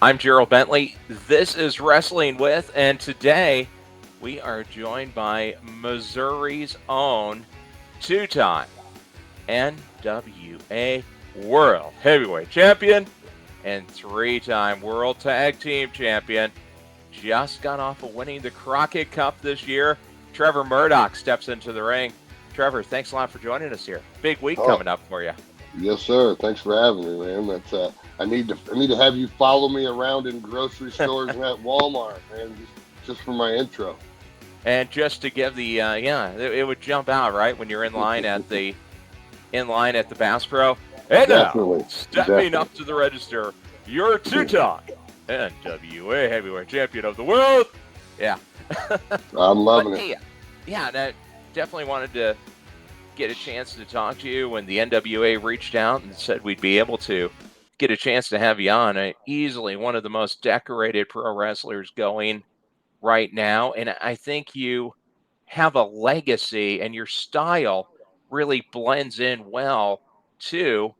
I'm Gerald Bentley. This is Wrestling With, and today we are joined by Missouri's own two-time NWA World Heavyweight Champion and three-time World Tag Team Champion. Just got off of winning the Crockett Cup this year. Trevor Murdoch steps into the ring. Trevor, thanks a lot for joining us here. Big week Oh, coming up for you. yes, sir. Thanks for having me, man. I need to have you follow me around in grocery stores and at Walmart, man, just for my intro. And just to give the it would jump out right when you're in line at the Bass Pro. And now, Definitely, stepping definitely. up to the register, your two-time NWA Heavyweight Champion of the world. Yeah. I'm But loving it. hey, yeah, and I definitely wanted to get a chance to talk to you when the NWA reached out and said we'd be able to get a chance to have you on. Easily one of the most decorated pro wrestlers going right now. And I think you have a legacy and your style really blends in well to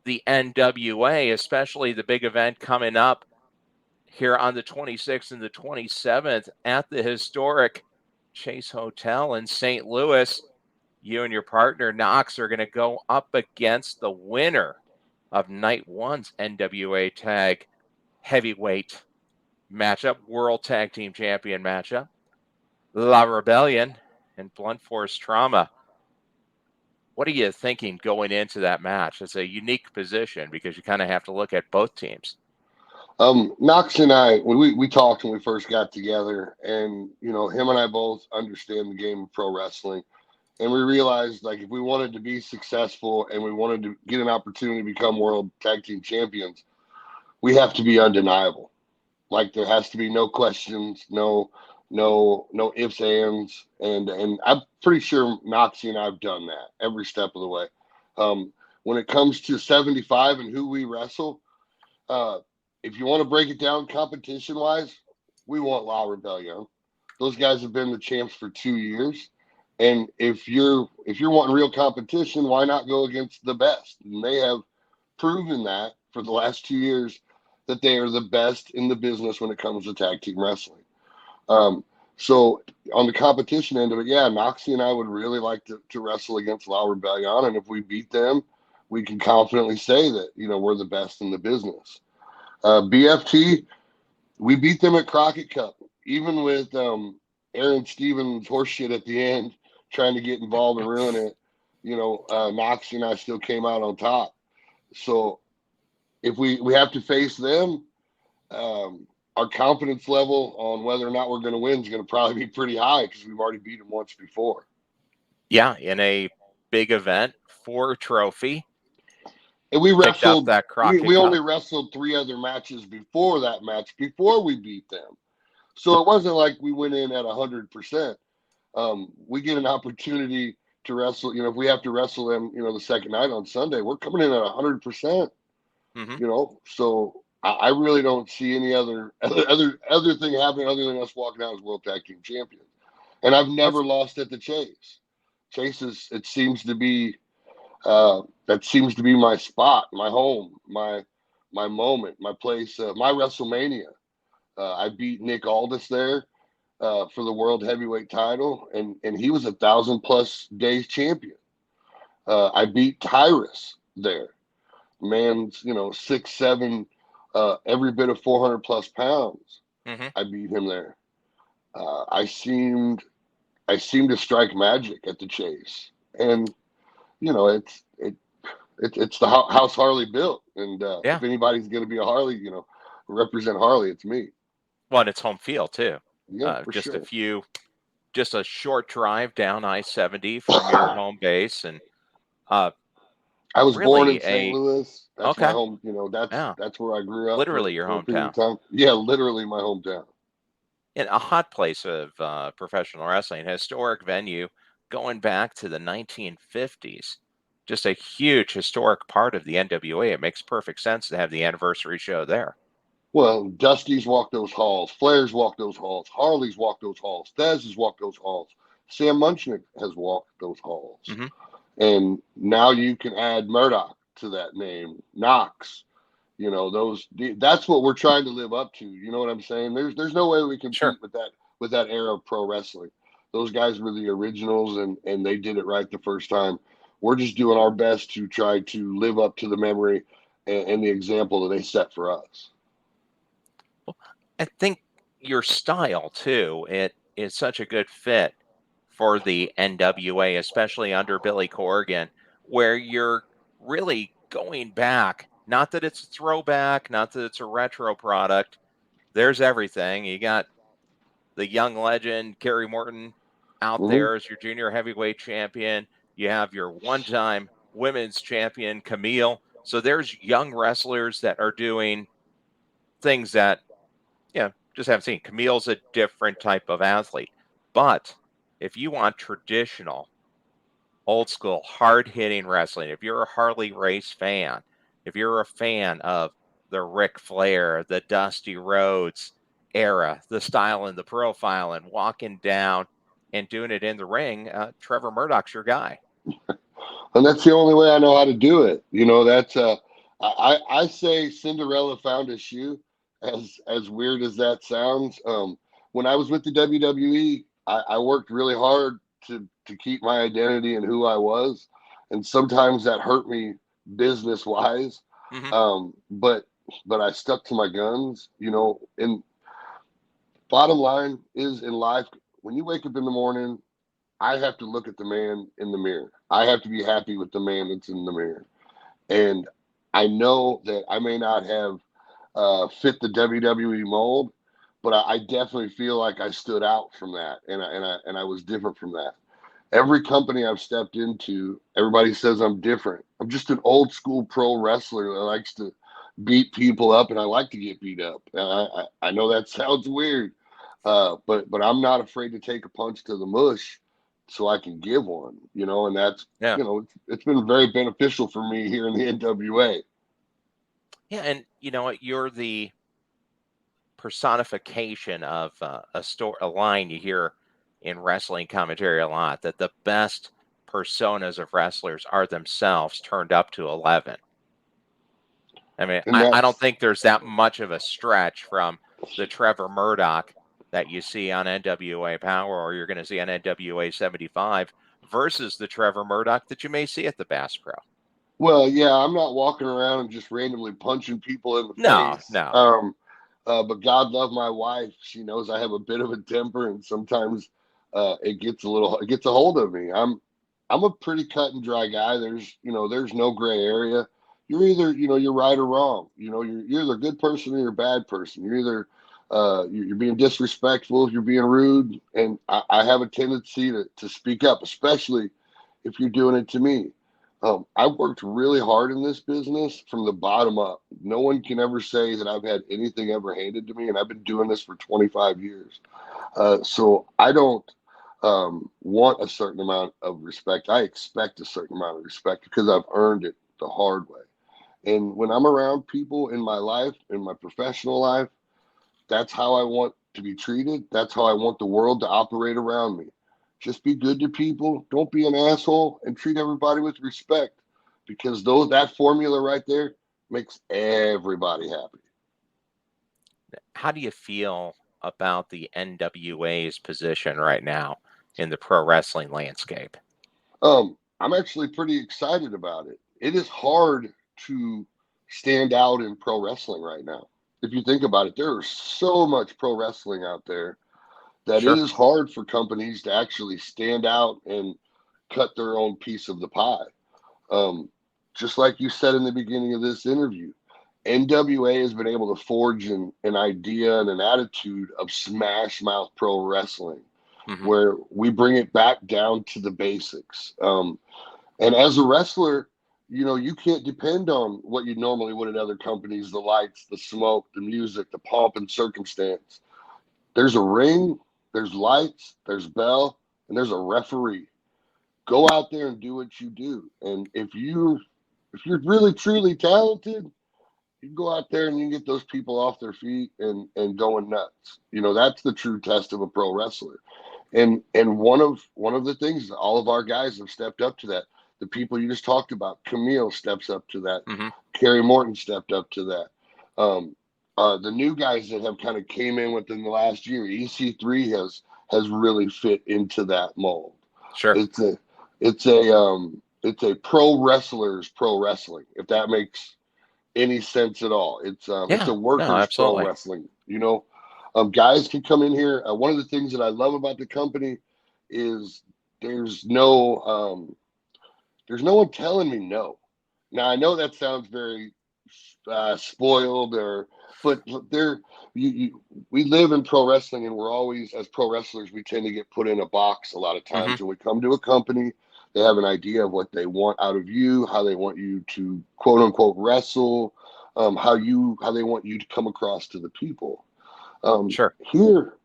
the NWA, especially the big event coming up here on the 26th and the 27th at the historic Chase Hotel in St. Louis. You and your partner Knox are going to go up against the winner of night one's NWA Tag Heavyweight matchup, World Tag Team Champion matchup, La Rebellion and Blunt Force Trauma. What are you thinking going into that match? It's a unique position because you kind of have to look at both teams. Knox and I, when we talked when we first got together, and him and I both understand the game of pro wrestling, and we realized like if we wanted to be successful and we wanted to get an opportunity to become world tag team champions, we have to be undeniable. Like there has to be no questions, no ifs, ands, and I'm pretty sure Noxie and I've done that every step of the way. When it comes to 75 and who we wrestle, uh, if you want to break it down competition wise, we want La Rebellion. Those guys have been the champs for 2 years. And if you're wanting real competition, why not go against the best? And they have proven that for the last 2 years that they are the best in the business when it comes to tag team wrestling. Um, so on the competition end of it, yeah, Noxie and I would really like to wrestle against La Rebellion, and if we beat them, we can confidently say that we're the best in the business. BFT, we beat them at Crockett Cup, even with Aaron Stevens horseshit at the end, trying to get involved and ruin it. Noxie and I still came out on top. So if we have to face them, our confidence level on whether or not we're going to win is going to probably be pretty high because we've already beat them once before. Yeah, in a big event for a trophy, And we picked up wrestled. that We Crockett only Cup. wrestled three other matches before that match before we beat them. So it wasn't like we went in at 100%. We get an opportunity to wrestle. If we have to wrestle them, the second night on Sunday, we're coming in at 100%. Hmm. So I really don't see any other thing happening other than us walking out as world tag team champions. And I've never That's lost at the Chase. Chase is it seems to be that seems to be my spot, my home, my moment, my place, my WrestleMania. I beat Nick Aldis there for the world heavyweight title, and he was 1,000+ days champion. I beat Tyrus there. Man's 6'7", every bit of 400+ pounds. hmm I beat him there. I seemed to strike magic at the Chase, and it's the house Harley built, and yeah. if anybody's going to be a Harley, represent Harley, it's me. Well, and it's home field too. Yeah, for Just sure. just a short drive down I-70 from your home base, and uh, I was born in really St. Louis. That's my okay, home. That's yeah, that's where I grew up literally your for a period hometown. of time. Yeah, literally my hometown. In a hot place of professional wrestling, historic venue going back to the 1950s. Just a huge historic part of the NWA. It makes perfect sense to have the anniversary show there. Well, Dusty's walked those halls, Flair's walked those halls, Harley's walked those halls, Thesz has walked those halls, Sam Munchnick has walked those halls, Hmm. and now you can add Murdoch to that name, Knox. That's what we're trying to live up to. You know what I'm saying? There's no way we Sure. compete with that era of pro wrestling. Those guys were the originals, and they did it right the first time. We're just doing our best to try to live up to the memory and the example that they set for us. I think your style too, it is such a good fit for the NWA, especially under Billy Corgan, where you're really going back. Not that it's a throwback, not that it's a retro product. There's everything. You got the young legend Kerry Morton out Hmm. there as your junior heavyweight champion. You have your one-time women's champion Camille. So there's young wrestlers that are doing things that just haven't seen. Camille's a different type of athlete. But if you want traditional, old school, hard hitting wrestling, if you're a Harley Race fan, if you're a fan of the Ric Flair, the Dusty Rhodes era, the style and the profile, and walking down and doing it in the ring, Trevor Murdoch's your guy. And that's the only way I know how to do it. That's I say Cinderella found a shoe, as weird as that sounds. When I was with the WWE, I worked really hard to keep my identity and who I was, and sometimes that hurt me business wise. Mm-hmm. But I stuck to my guns. And bottom line is, in life, when you wake up in the morning, I have to look at the man in the mirror. I have to be happy with the man that's in the mirror. And I know that I may not have fit the WWE mold, but I definitely feel like I stood out from that, and I was different from that. Every company I've stepped into, everybody says I'm different. I'm just an old school pro wrestler that likes to beat people up, and I like to get beat up. I know that sounds weird, but I'm not afraid to take a punch to the mush so I can give one, and that's, Yeah. It's been very beneficial for me here in the NWA. Yeah. And you know what? You're the personification of a line you hear in wrestling commentary a lot, that the best personas of wrestlers are themselves turned up to 11. I mean, And I don't that's, think there's that much of a stretch from the Trevor Murdoch that you see on NWA Power, or you're going to see on NWA 75, versus the Trevor Murdoch that you may see at the Bass Pro. well, yeah, I'm not walking around and just randomly punching people in the No, face. no. But God love my wife. She knows I have a bit of a temper, and sometimes it gets a hold of me. I'm a pretty cut and dry guy. There's no gray area. You're either, you're right or wrong. You're either a good person or you're a bad person. You're either you're being disrespectful, you're being rude, and I have a tendency to speak up, especially if you're doing it to me. I've worked really hard in this business from the bottom up. No one can ever say that I've had anything ever handed to me, and I've been doing this for 25 years. So I don't want a certain amount of respect. I expect a certain amount of respect because I've earned it the hard way. And when I'm around people in my life, in my professional life, that's how I want to be treated. That's how I want the world to operate around me. Just be good to people. Don't be an asshole, and treat everybody with respect, because that formula right there makes everybody happy. How do you feel about the NWA's position right now in the pro wrestling landscape? I'm actually pretty excited about it. It is hard to stand out in pro wrestling right now. If you think about it, there is so much pro wrestling out there that it Sure. is hard for companies to actually stand out and cut their own piece of the pie. Um, just like you said in the beginning of this interview, NWA has been able to forge an idea and an attitude of smash mouth pro wrestling, Mm-hmm. where we bring it back down to the basics. And as a wrestler, you can't depend on what you normally would at other companies: the lights, the smoke, the music, the pomp and circumstance. There's a ring, there's lights, there's bell, and there's a referee. Go out there and do what you do. And if you're really truly talented, you can go out there and you can get those people off their feet and going nuts. That's the true test of a pro wrestler. And one of the things, all of our guys have stepped up to that. The people you just talked about, Camille steps up to that. Mm-hmm. Kerry Morton stepped up to that. The new guys that have kind of came in within the last year, EC3 has really fit into that mold. Sure. It's a pro wrestler's pro wrestling, if that makes any sense at all. It's a workers pro wrestling. Guys can come in here. One of the things that I love about the company is there's no one telling me no. Now I know that sounds very spoiled, but we live in pro wrestling, and we're always, as pro wrestlers, we tend to get put in a box a lot of times. Mm-hmm. When we come to a company, they have an idea of what they want out of you, how they want you to quote unquote wrestle, how they want you to come across to the people. Sure. Here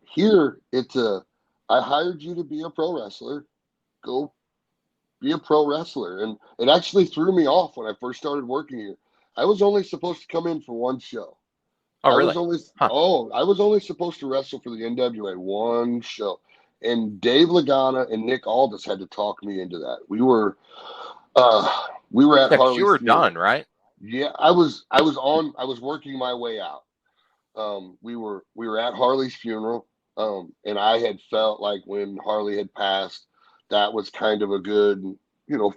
I hired you to be a pro wrestler. Go be a pro wrestler. And it actually threw me off when I first started working here. I was only supposed to come in for one show. Oh, really? I was only supposed to wrestle for the NWA one show. And Dave Lagana and Nick Aldis had to talk me into that. We were at Harley's. You were funeral. done, right? Yeah, I was working my way out. We were at Harley's funeral. And I had felt like when Harley had passed, that was kind of a good,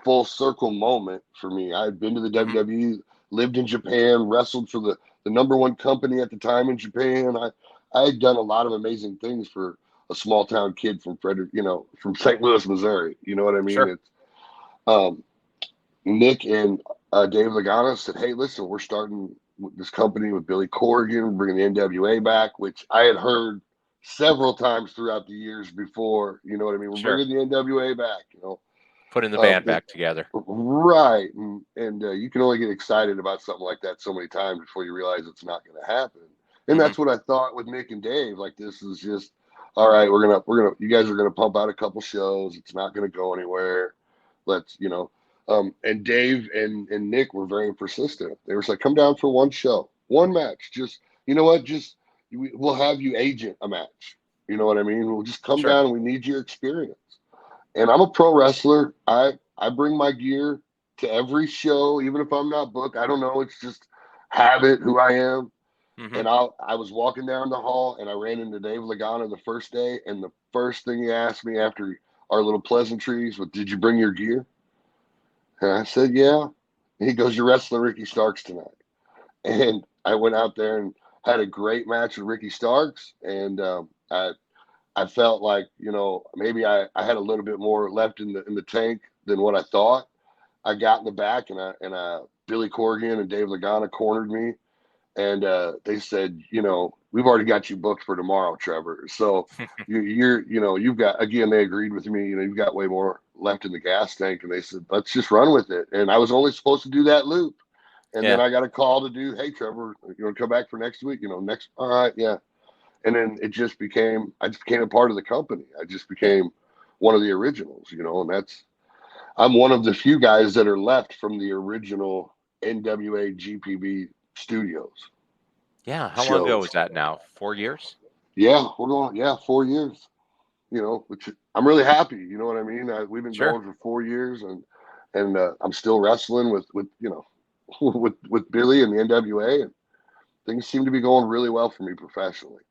full circle moment for me. I had been to the WWE, lived in Japan, wrestled for the number one company at the time in Japan. I had done a lot of amazing things for a small town kid from from St. Louis, Missouri. You know what I mean? Sure. It's, Nick and Dave Lagana said, "Hey, listen, we're starting this company with Billy Corgan, bringing the NWA back," which I had heard several times throughout the years before. You know what I mean? We're bringing the NWA back. Putting the band back together. Right. And you can only get excited about something like that so many times before you realize it's not going to happen. And that's what I thought with Nick and Dave. Like, this is just, all right, you guys are going to pump out a couple shows. It's not going to go anywhere. Let's, and Dave and Nick were very persistent. They were like, come down for one show, one match. Just, you know what? We'll have you agent a match. You know what I mean? We'll just come down and we need your experience. And I'm a pro wrestler. I bring my gear to every show, even if I'm not booked. I don't know. It's just habit, who I am. And I was walking down the hall and I ran into Dave Lagana the first day. And the first thing he asked me after our little pleasantries was, "Did you bring your gear?" And I said, "Yeah." And he goes, "You're wrestling Ricky Starks tonight." And I went out there and had a great match with Ricky Starks. And I felt like, maybe I had a little bit more left in the tank than what I thought. I got in the back and Billy Corgan and Dave Lagana cornered me. And they said, "We've already got you booked for tomorrow, Trevor. So you've got," again, they agreed with me, "you've got way more left in the gas tank." And they said, "Let's just run with it." And I was only supposed to do that loop. And then I got a call to do, "Hey, Trevor, you want to come back for next week?" All right. Yeah. And then I just became a part of the company. I just became one of the originals, and I'm one of the few guys that are left from the original NWA GPB studios. Yeah. How long ago was that now? 4 years? Yeah, we're going, 4 years, which I'm really happy. You know what I mean? We've been going for 4 years and I'm still wrestling with with Billy and the NWA, and things seem to be going really well for me professionally.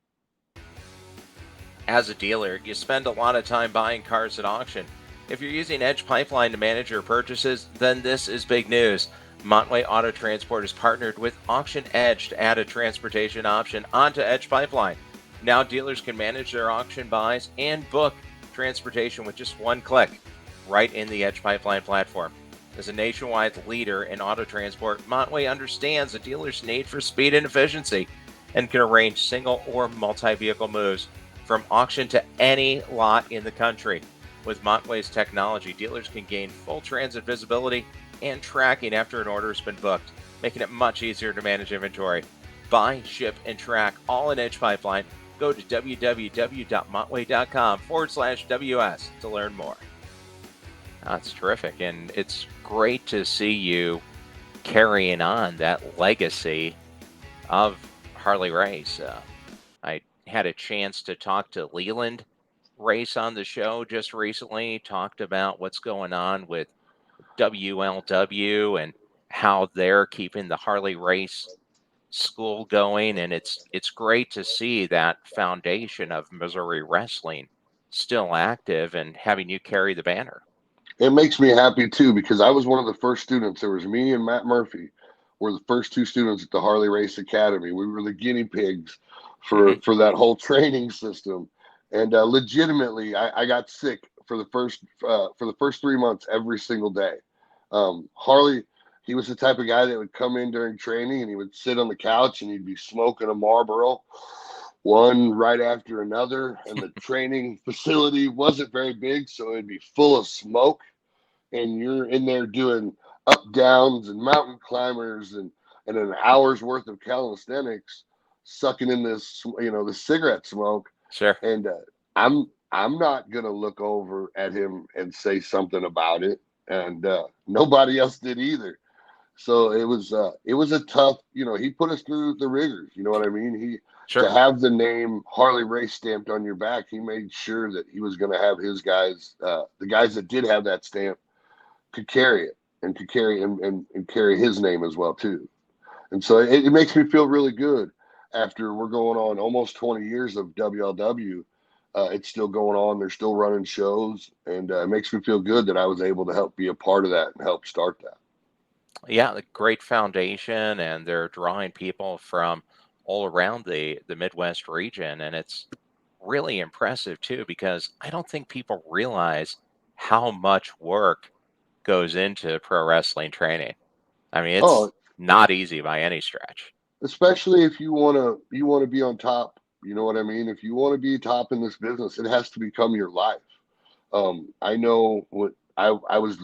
As a dealer, you spend a lot of time buying cars at auction. If you're using Edge Pipeline to manage your purchases, then this is big news. Montway Auto Transport has partnered with Auction Edge to add a transportation option onto Edge Pipeline. Now dealers can manage their auction buys and book transportation with just one click, right in the Edge Pipeline platform. As a nationwide leader in auto transport, Montway understands the dealer's need for speed and efficiency and can arrange single or multi-vehicle moves from auction to any lot in the country. With Montway's technology, dealers can gain full transit visibility and tracking after an order has been booked, making it much easier to manage inventory. Buy, ship, and track all in Edge Pipeline. Go to www.montway.com/WS to learn more. That's terrific, and it's great to see you carrying on that legacy of Harley Race. I had a chance to talk to Leland Race on the show just recently, talked about what's going on with WLW and how they're keeping the Harley Race school going, and it's great to see that foundation of Missouri wrestling still active and having you carry the banner. It makes me happy too because I was one of the first students. There was me and Matt Murphy were the first two students at the Harley Race Academy. We were the guinea pigs for that whole training system, and legitimately, I got sick for the first 3 months every single day. Harley, he was the type of guy that would come in during training and he would sit on the couch and he'd be smoking a Marlboro, one right after another. And the training facility wasn't very big, so it'd be full of smoke. And you're in there doing up downs and mountain climbers and an hour's worth of calisthenics, sucking in this the cigarette smoke. Sure. And I'm not gonna look over at him and say something about it, and nobody else did either. So it was a tough, he put us through the rigors. You know what I mean? Sure. To have the name Harley Race stamped on your back, he made sure that he was going to have his guys, the guys that did have that stamp, could carry it and could carry and carry his name as well too. And so it makes me feel really good after we're going on almost 20 years of WLW. It's still going on. They're still running shows, and it makes me feel good that I was able to help be a part of that and help start that. Yeah, the great foundation, and they're drawing people from all around the Midwest region, and it's really impressive too because I don't think people realize how much work goes into pro wrestling training. I mean, it's not easy by any stretch. Especially if you want to be on top. You know what I mean? If you want to be top in this business, it has to become your life. I know what I was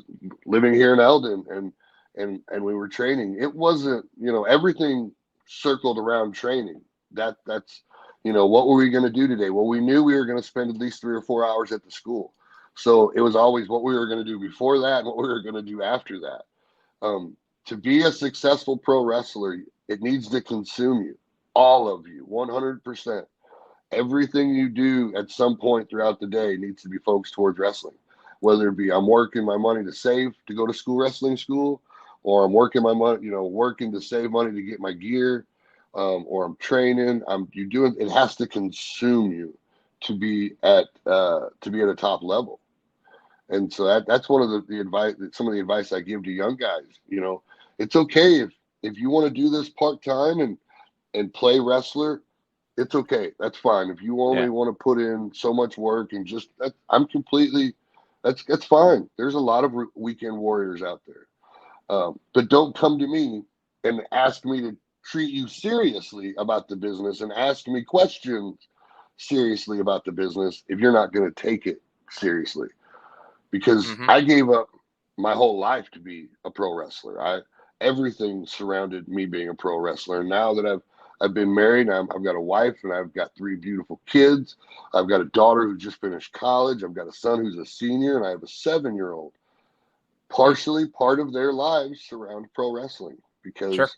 living here in Eldon, and we were training. It wasn't, everything circled around training. That's what were we going to do today? Well, we knew we were going to spend at least 3 or 4 hours at the school. So it was always what we were going to do before that and what we were going to do after that. To be a successful pro wrestler, it needs to consume you, all of you, 100%. Everything you do at some point throughout the day needs to be focused towards wrestling. Whether it be I'm working my money to save to go to wrestling school, or I'm working my money, working to save money to get my gear, or I'm training. It has to consume you to be at a top level. And so that's one of the advice, some of the advice I give to young guys. It's okay if you want to do this part-time and play wrestler, it's okay. That's fine. If you only want to put in so much work and just that's fine. There's a lot of weekend warriors out there. But don't come to me and ask me to treat you seriously about the business and ask me questions seriously about the business if you're not going to take it seriously. Because I gave up my whole life to be a pro wrestler. Everything surrounded me being a pro wrestler. And now that I've been married, I've got a wife and I've got 3 beautiful kids. I've got a daughter who just finished college. I've got a son who's a senior, and I have a 7-year-old. Partially part of their lives surround pro wrestling because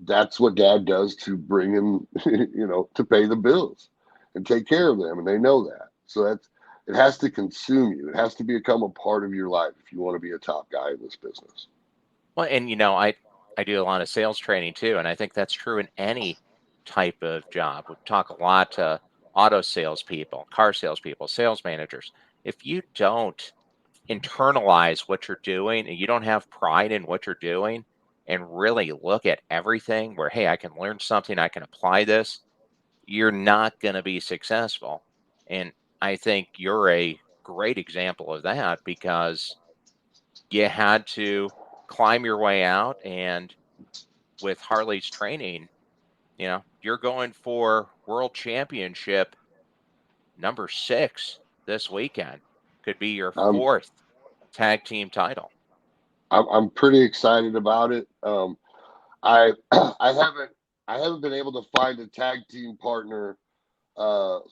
that's what dad does to bring in, to pay the bills and take care of them. And they know that. So it has to consume you. It has to become a part of your life if you want to be a top guy in this business. Well, and I do a lot of sales training too, and I think that's true in any type of job. We talk a lot to auto salespeople, car salespeople, sales managers. If you don't internalize what you're doing and you don't have pride in what you're doing and really look at everything where, hey, I can learn something, I can apply this, you're not going to be successful. And I think you're a great example of that because you had to climb your way out. And with Harley's training, you're going for world championship number 6 this weekend. Could be your 4th tag team title. I'm pretty excited about it. I haven't been able to find a tag team partner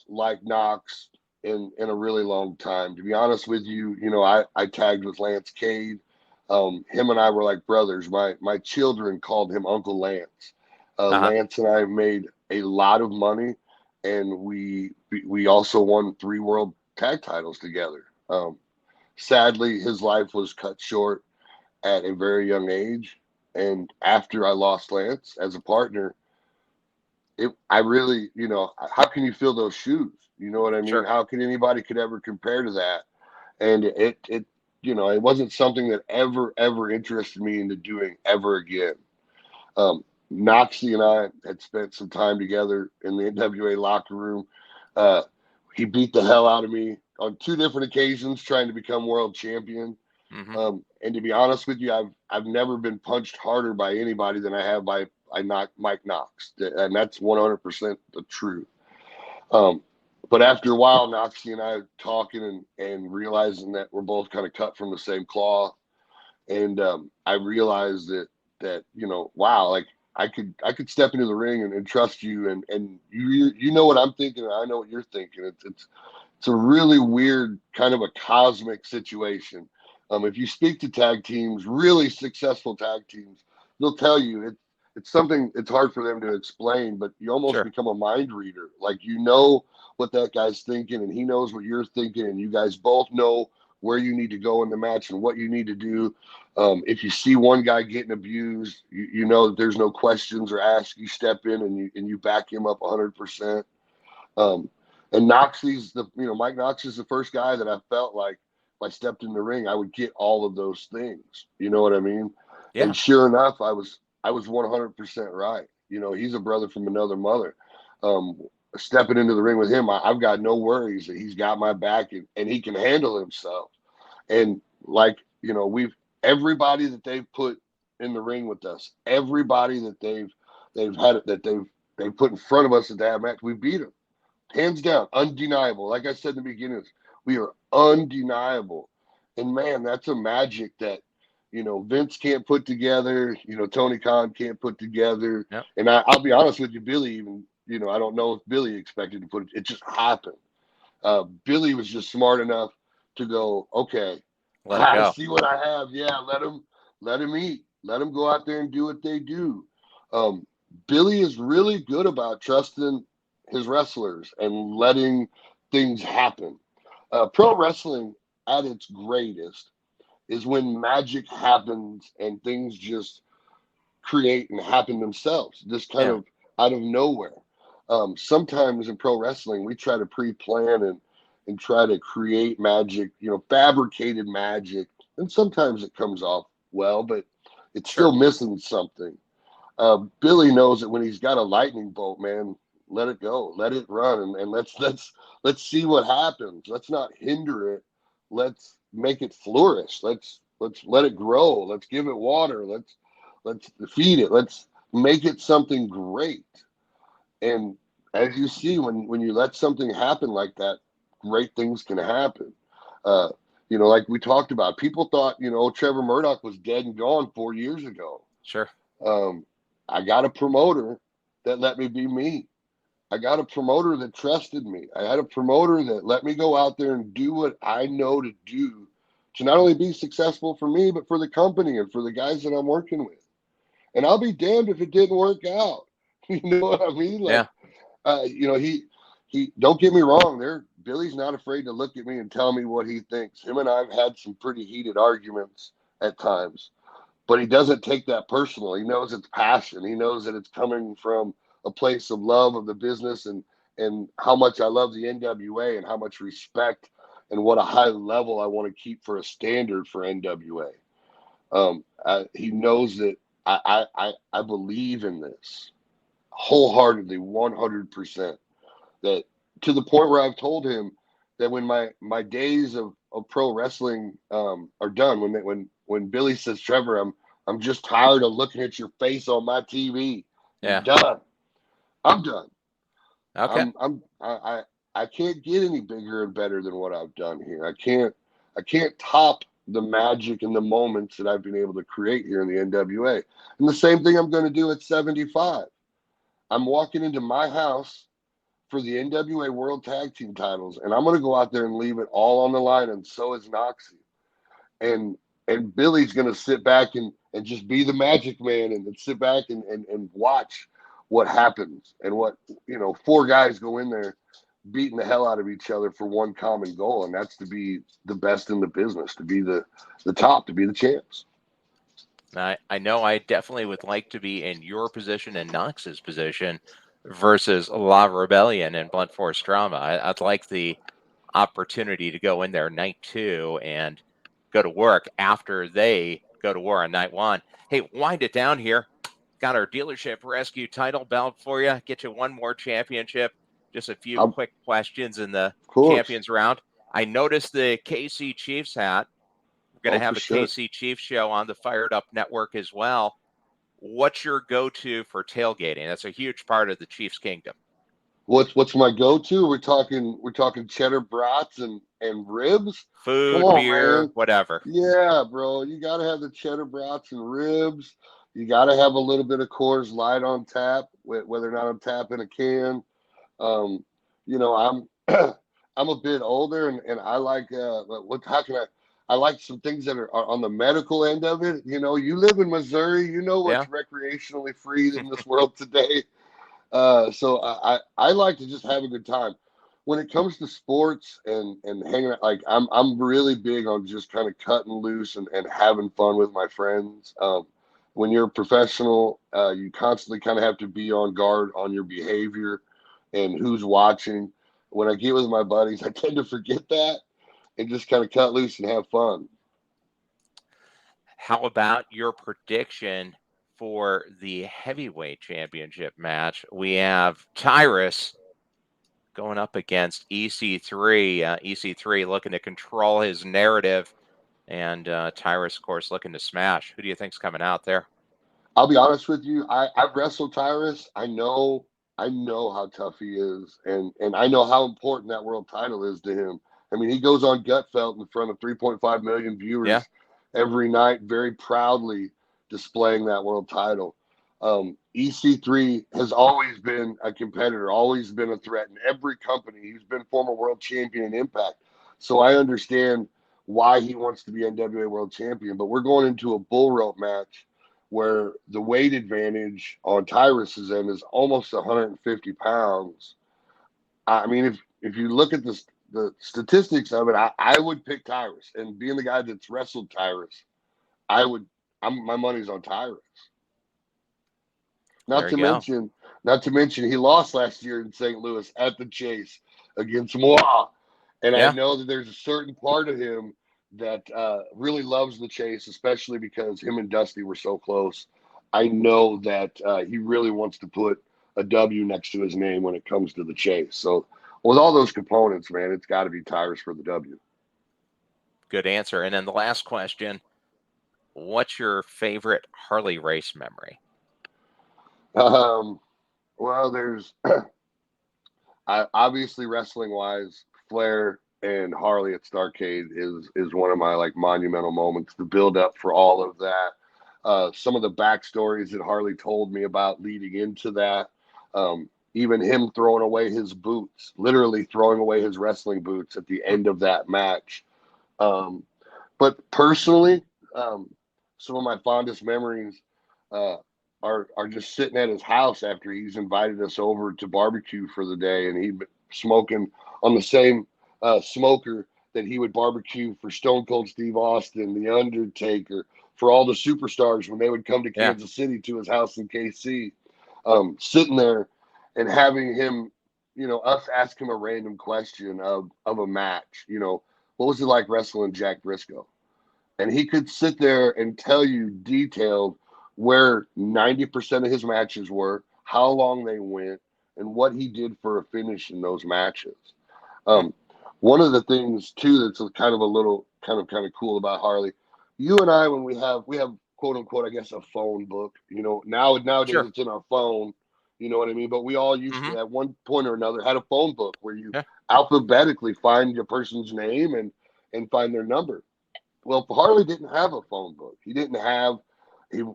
like Knox in a really long time. To be honest with you, I tagged with Lance Cade. Him and I were like brothers. My children called him Uncle Lance. Lance and I made a lot of money, and we also won 3 world tag titles together. Sadly, his life was cut short at a very young age. And after I lost Lance as a partner, I really, how can you fill those shoes? You know what I mean? Sure. How can anybody could ever compare to that? And it wasn't something that ever interested me into doing ever again. Noxie and I had spent some time together in the NWA locker room. He beat the hell out of me on 2 different occasions trying to become world champion. Mm-hmm. And to be honest with you, I've never been punched harder by anybody than I have by Mike Knox, and that's 100% the truth. But after a while, Noxie and I talking and realizing that we're both kind of cut from the same cloth, and I realized that wow, like I could step into the ring and trust you, and you know what I'm thinking, and I know what you're thinking. It's a really weird kind of a cosmic situation. If you speak to tag teams, really successful tag teams, they'll tell you it's something it's hard for them to explain, but you almost Sure. become a mind reader. Like you know what that guy's thinking, and he knows what you're thinking, and you guys both know where you need to go in the match and what you need to do. If you see one guy getting abused, you know that there's no questions or ask. You step in and you back him up 100%. And Mike Knox is the first guy that I felt like if I stepped in the ring, I would get all of those things. You know what I mean? Yeah. And sure enough, I was 100% right. He's a brother from another mother. Stepping into the ring with him, I've got no worries that he's got my back and he can handle himself. And everybody that they've put in the ring with us, everybody that they've put in front of us at that match, we beat them. Hands down, undeniable. Like I said in the beginning, we are undeniable. And man, that's a magic that, Vince can't put together, Tony Khan can't put together. Yep. And I'll be honest with you, Billy even, I don't know if Billy expected to put it. It just happened. Billy was just smart enough to go, okay, Let it I go. see what I have. Yeah, let them eat. Let them go out there and do what they do. Billy is really good about trusting his wrestlers and letting things happen. Pro wrestling at its greatest is when magic happens and things just create and happen themselves, just kind of out of nowhere. Sometimes in pro wrestling, we try to pre-plan and try to create magic, fabricated magic. And sometimes it comes off well, but it's still missing something. Billy knows that when he's got a lightning bolt, man, let it go, let it run, and let's see what happens. Let's not hinder it. Let's make it flourish. Let's let it grow. Let's give it water. Let's feed it. Let's make it something great. And as you see, when you let something happen like that, great things can happen. Like we talked about, people thought, Trevor Murdoch was dead and gone 4 years ago. Sure. I got a promoter that let me be me. I got a promoter that trusted me. I had a promoter that let me go out there and do what I know to do to not only be successful for me, but for the company and for the guys that I'm working with. And I'll be damned if it didn't work out. You know what I mean? Like, he don't get me wrong. Billy's not afraid to look at me and tell me what he thinks. Him and I've had some pretty heated arguments at times, but he doesn't take that personal. He knows it's passion. He knows that it's coming from a place of love of the business and how much I love the NWA and how much respect and what a high level I want to keep for a standard for NWA. He knows that I believe in this wholeheartedly, 100%. That to the point where I've told him that when my days of pro wrestling are done, when Billy says, Trevor, I'm just tired of looking at your face on my TV. Yeah. You're done. I'm done. Okay. I can't get any bigger and better than what I've done here. I can't top the magic and the moments that I've been able to create here in the NWA. And the same thing I'm going to do at 75. I'm walking into my house for the NWA World Tag Team titles, and I'm going to go out there and leave it all on the line, and so is Noxie. And Billy's going to sit back and just be the magic man and sit back and watch what happens and what, 4 guys go in there beating the hell out of each other for one common goal, and that's to be the best in the business, to be the top, to be the champs. I know I definitely would like to be in your position and Knox's position versus La Rebellion and Blunt Force Drama. I'd like the opportunity to go in there night 2 and go to work after they go to war on night 1. Hey, wind it down here. Got our dealership rescue title belt for you. Get you one more championship. Just a few Of quick questions in the course. champions round. I noticed the KC Chiefs hat. We're going Oh, to for have a sure. KC Chiefs show on the Fired Up Network as well. What's your go-to for tailgating? That's a huge part of the Chiefs kingdom. What's my go-to? We're talking cheddar brats and ribs. Come Food, on, beer, man. whatever. Yeah, bro. You gotta have the cheddar brats and ribs. You gotta have a little bit of Coors Light on tap, whether or not I'm tapping a can. Um, I'm I'm a bit older, and I like what how can I like some things that are on the medical end of it. You live in Missouri, you know what's Yeah. recreationally free in this world today. So I like to just have a good time. When it comes to sports and hanging out, like I'm really big on just kind of cutting loose and having fun with my friends. When you're a professional, you constantly kind of have to be on guard on your behavior and who's watching. When I get with my buddies, I tend to forget that and just kind of cut loose and have fun. How about your prediction for the heavyweight championship match? We have Tyrus going up against EC3. EC3 looking to control his narrative, and Tyrus, of course, looking to smash. Who do you think's coming out there? I'll be honest with you. I've wrestled Tyrus. I know how tough he is, and I know how important that world title is to him. I mean, he goes on Gutfeld in front of 3.5 million Yeah, viewers every night, very proudly displaying that world title. EC3 has always been a competitor, always been a threat in every company. He's been former world champion in Impact, so I understand why he wants to be NWA world champion. But we're going into a bull rope match where the weight advantage on Tyrus's end is almost 150 pounds. I mean, if you look at the statistics of it, I would pick Tyrus. And being the guy that's wrestled Tyrus, I would. My money's on Tyrus. Not there you to go. mention, not to mention, he lost last year in St. Louis at the Chase against Moi. And I Yeah, know that there's a certain part of him that really loves the Chase, especially because him and Dusty were so close. I know that he really wants to put a W next to his name when it comes to the Chase. So with all those components, man, it's got to be Tyrus for the W. good answer. And then the last question: what's your favorite Harley race memory? Um, well, there's obviously wrestling wise, Flair and Harley at Starcade is one of my like monumental moments. The build up for all of that, some of the backstories that Harley told me about leading into that, even him throwing away his boots, literally throwing away his wrestling boots at the end of that match. Um, but personally, some of my fondest memories uh, are just sitting at his house after he's invited us over to barbecue for the day, and he'd been smoking on the same smoker that he would barbecue for Stone Cold Steve Austin, The Undertaker, for all the superstars when they would come to Yeah, Kansas City to his house in KC. Sitting there and having him, us ask him a random question of a match. What was it like wrestling Jack Briscoe? And he could sit there and tell you detailed where 90% of his matches were, how long they went, and what he did for a finish in those matches. hmm, Um, One of the things too that's kind of a little kind of cool about Harley, you and I, when we have quote unquote, I guess, a phone book. Nowadays sure. it's in our phone. You know what I mean? But we all used Hmm. to, at one point or another, had a phone book where you Yeah, alphabetically find your person's name and find their number. Well, Harley didn't have a phone book. He didn't have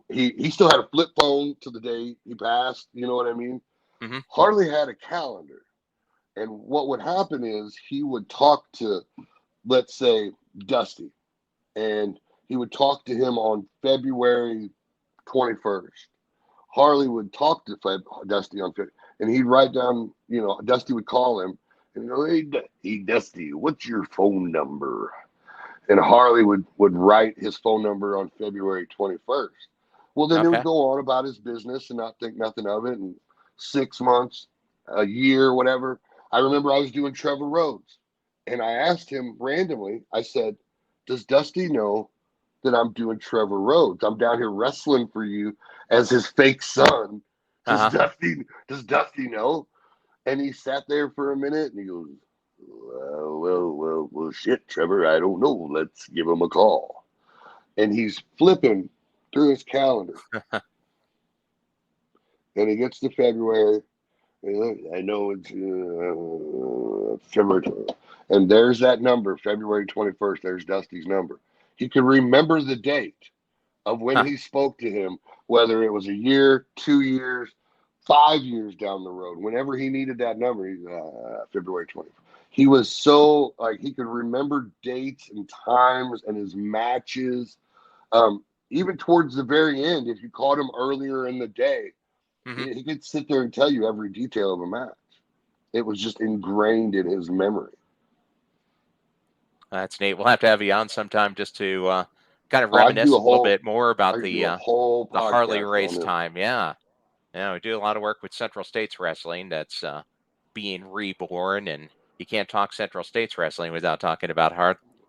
he still had a flip phone to the day he passed. You know what I mean? hmm, Harley had a calendar, and what would happen is he would talk to, let's say, Dusty, and he would talk to him on February 21st. Harley would talk to Dusty on February, and he'd write down. Dusty would call him and go, "Hey, Dusty, what's your phone number?" and Harley would write his phone number on February 21st. Well, then he would Okay. go on about his business and not think nothing of it. And 6 months, a year, whatever. I remember I was doing Trevor Rhodes, and I asked him randomly. I said, "Does Dusty know that I'm doing Trevor Rhodes? I'm down here wrestling for you as his fake son. Does Uh-huh. Dusty know?" And he sat there for a minute, and he goes, well, shit, Trevor, I don't know. Let's give him a call." And he's flipping through his calendar, and he gets to February. I know it's February, and there's that number, February 21st. There's Dusty's number. He could remember the date of when Huh. he spoke to him, whether it was a year, 2 years, 5 years down the road. Whenever he needed that number, he's February 21st. He was so, like, he could remember dates and times and his matches. Even towards the very end, if you caught him earlier in the day, Hmm. he could sit there and tell you every detail of a match. It was just ingrained in his memory. That's neat. We'll have to have you on sometime just to kind of I could do reminisce a a little whole, bit more about I could do a whole the Harley podcast Race on him. time. Yeah. Yeah, we do a lot of work with Central States Wrestling that's being reborn, and you can't talk Central States Wrestling without talking about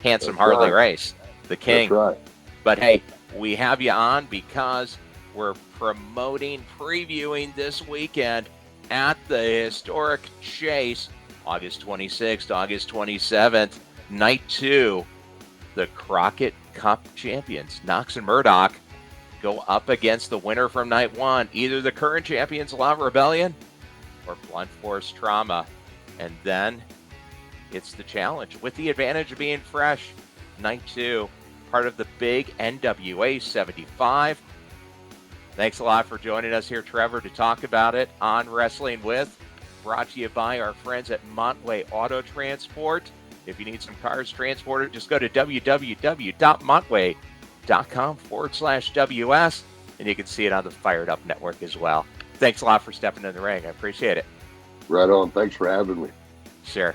handsome That's Harley right. Race, the That's king. right. But hey, we have you on because we're previewing this weekend at the historic Chase, August 26th, August 27th, night 2. The Crockett Cup champions, Knox and Murdoch, go up against the winner from night 1, either the current champions, Lava Rebellion, or Blunt Force Trauma. And then it's the challenge with the advantage of being fresh. Night 2, part of the big NWA 75. Thanks a lot for joining us here, Trevor, to talk about it on Wrestling With. Brought to you by our friends at Montway Auto Transport. If you need some cars transported, just go to www.montway.com/WS, and you can see it on the Fired Up Network as well. Thanks a lot for stepping in the ring. I appreciate it. Right on. Thanks for having me. Sure.